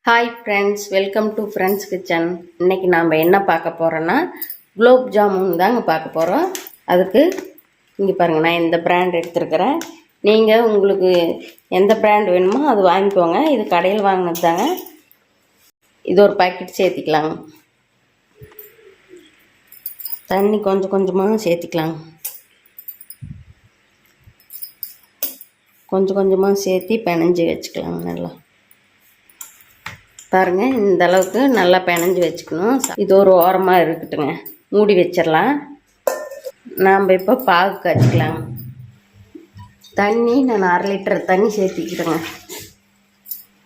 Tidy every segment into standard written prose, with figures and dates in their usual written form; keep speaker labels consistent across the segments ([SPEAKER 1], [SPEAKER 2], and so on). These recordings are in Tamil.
[SPEAKER 1] Hi friends, welcome to friends kitchen. இன்றைக்கி நாம் என்ன பார்க்க போகிறோன்னா குலோப் ஜாமுன் தாங்க பார்க்க போகிறோம். அதுக்கு இங்கே பாருங்கள், நான் இந்த பிராண்ட் எடுத்துருக்கிறேன். நீங்கள் உங்களுக்கு எந்த பிராண்ட் வேணுமோ அது வாங்கிக்கோங்க. இது கடையில் வாங்கினது தாங்க. இது ஒரு பாக்கெட் சேர்த்திக்கலாங்க. தண்ணி கொஞ்சம் கொஞ்சமாக சேர்த்திக்கலாங்க. கொஞ்சம் கொஞ்சமாக சேர்த்தி பிணைஞ்சி வச்சுக்கலாங்க. நல்லா பாருங்கள், இந்த அளவுக்கு நல்லா பிணைஞ்சி வச்சுக்கணும். இது ஒரு ஓரமாக இருக்கட்டுங்க, மூடி வச்சிடலாம். நாம் இப்போ பாகு காய்ச்சிக்கலாங்க. தண்ணி நான் 1/2 லிட்டர் தண்ணி சேர்த்திக்கிறேங்க.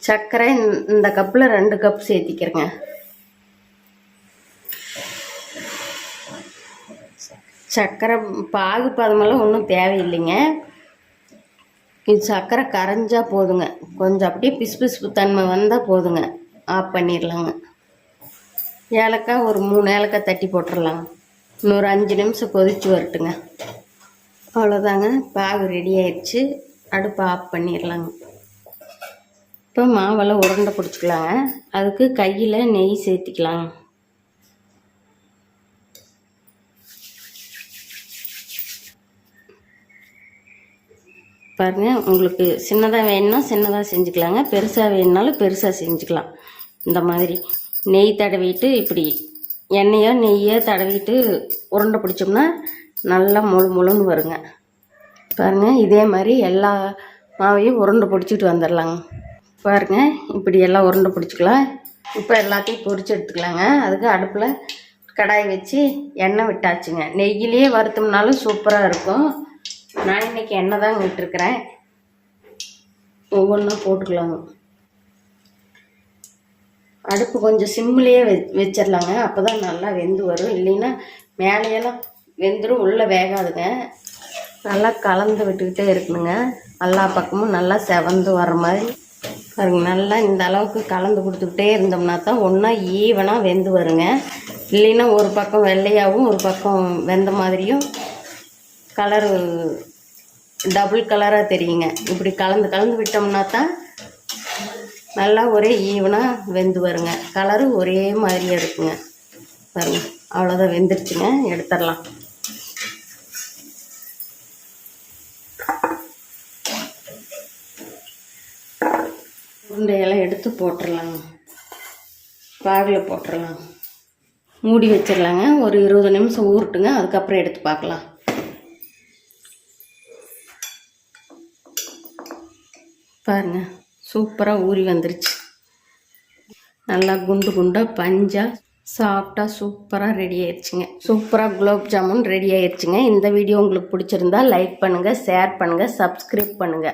[SPEAKER 1] சர்க்கரை இந்த கப்பில் 2 கப் சேர்த்திக்கிறேங்க. சர்க்கரை பாகு பதமெல்லாம் ஒன்றும் தேவையில்லைங்க. இது சர்க்கரை கரைஞ்சா போதுங்க. கொஞ்சம் அப்படியே பிசு தன்மை வந்தால் போதுங்க. ஆஃப் பண்ணிடலாங்க. ஏலக்காய் ஒரு 3 ஏலக்காய் தட்டி போட்டுடலாங்க. இன்னொரு 5 நிமிஷம் கொதித்து வரட்டுங்க. அவ்வளோதாங்க, பாகு ரெடி ஆயிடுச்சு. அடுப்பை ஆஃப் பண்ணிடலாங்க. இப்போ மாவெல்லாம் உருண்டை பிடிச்சிக்கலாங்க. அதுக்கு கையில் நெய் சேர்த்திக்கலாங்க. பாருங்கள், உங்களுக்கு சின்னதாக வேணும்னா சின்னதாக செஞ்சுக்கலாங்க, பெருசாக வேணுனாலும் பெருசாக செஞ்சுக்கலாம். இந்த மாதிரி நெய் தடவிட்டு இப்படி எண்ணெயோ நெய்யோ தடவிட்டு உருண்டை பிடிச்சோம்னா நல்லா முழுன்னு வருங்க. பாருங்கள், இதே மாதிரி எல்லா மாவையும் உருண்டை பிடிச்சிட்டு வந்துடலாங்க. பாருங்கள், இப்படி எல்லாம் உருண்டை பிடிச்சிக்கலாம். இப்போ எல்லாத்தையும் பொரிச்சு எடுத்துக்கலாங்க. அதுக்கு அடுப்பில் கடாய் வச்சு எண்ணெய் விட்டாச்சுங்க. நெய்யிலேயே வறுத்தோம்னாலும் சூப்பராக இருக்கும். நான் இன்றைக்கி எண்ணெய் தாங்க விட்டுருக்குறேன். ஒவ்வொன்றா போட்டுக்கலாங்க. அடுப்பு கொஞ்சம் சிம்மிலேயே வச்சிடலாங்க. அப்போ தான் நல்லா வெந்து வரும். இல்லைன்னா மேலேயெல்லாம் வெந்துடும், உள்ளே வேகாதுங்க. நல்லா கலந்து விட்டுக்கிட்டே இருக்கணுங்க. எல்லா பக்கமும் நல்லா செவந்து வர மாதிரி பாருங்க. நல்லா இந்த அளவுக்கு கலந்து கொடுத்துக்கிட்டே இருந்தோம்னா தான் ஒன்றா ஈவனாக வெந்து வருங்க. இல்லைன்னா ஒரு பக்கம் வெள்ளையாகவும் ஒரு பக்கம் வெந்த மாதிரியும் கலரு டபுள் கலராக தெரியுங்க. இப்படி கலந்து விட்டோம்னா தான் நல்லா ஒரே ஈவனாக வெந்து வருங்க. கலரு ஒரே மாதிரியே இருக்குங்க. பாருங்க, அவ்வளோதான் வெந்துருச்சுங்க. எடுத்துடலாம். உருண்டையெல்லாம் எடுத்து போட்டுடலாங்க. பாகில் போட்டுடலாம். மூடி வச்சிடலாங்க. ஒரு 20 நிமிஷம் ஊறட்டுங்க. அதுக்கப்புறம் எடுத்து பார்க்கலாம். பாருங்க, சூப்பராக ஊறி வந்துருச்சு. நல்லா குண்டு குண்டாக பஞ்சாக சாஃப்டாக சூப்பராக ரெடி ஆயிடுச்சுங்க. சூப்பராக குலோப் ஜாமுன் ரெடி ஆயிடுச்சுங்க. இந்த வீடியோ உங்களுக்கு பிடிச்சிருந்தா லைக் பண்ணுங்கள், ஷேர் பண்ணுங்கள், சப்ஸ்கிரைப் பண்ணுங்கள்.